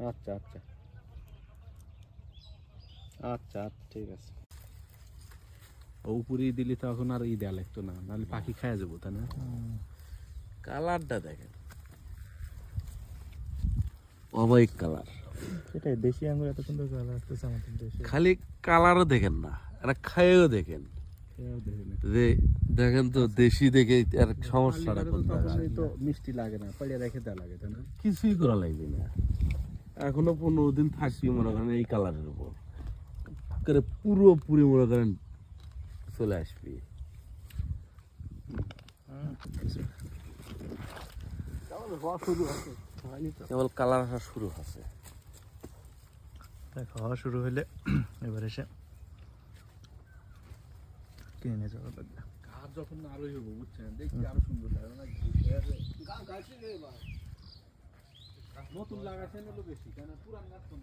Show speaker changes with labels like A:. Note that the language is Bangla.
A: আচ্ছা আচ্ছা আচ্ছা, ঠিক আছে। উপরে দিলে তো এখন আর দেয়া লাগতো না, নাহলে পাখি খাওয়া যাবো, তাই না?
B: কালারটা দেখেন, অমায়িক কালার।
C: সেটাই, দেশি আঙ্গুর এত সুন্দর কালার আসতেছে আমাদের দেশে।
B: খালি কালারও দেখেন না, এটা খাইয়েও দেখেন যে, দেখেন তো দেশি দেখে আর সমস্যাটা কোন জায়গায়।
A: তো মিষ্টি লাগে না, পাড়িয়ে রেখে দেওয়া লাগে, তাই না?
B: কিছুই করা লাগবে না, এখনো 15 দিন থাকবি মনে করেন এই কালারের উপর, পুরোপুরি মনে করেন চলে আসবি। কেবল কালার আসা শুরু হচ্ছে।
C: খাওয়া শুরু হলে এবার এসে কিনে নিয়ে যাওয়া লাগবে।
A: গাছ যখন আরোই হবো, বুঝছেন, দেখতে আরো সুন্দর লাগে না? নতুন লাগাছেন হলো বেশি, কেন পুরান গাছ কম।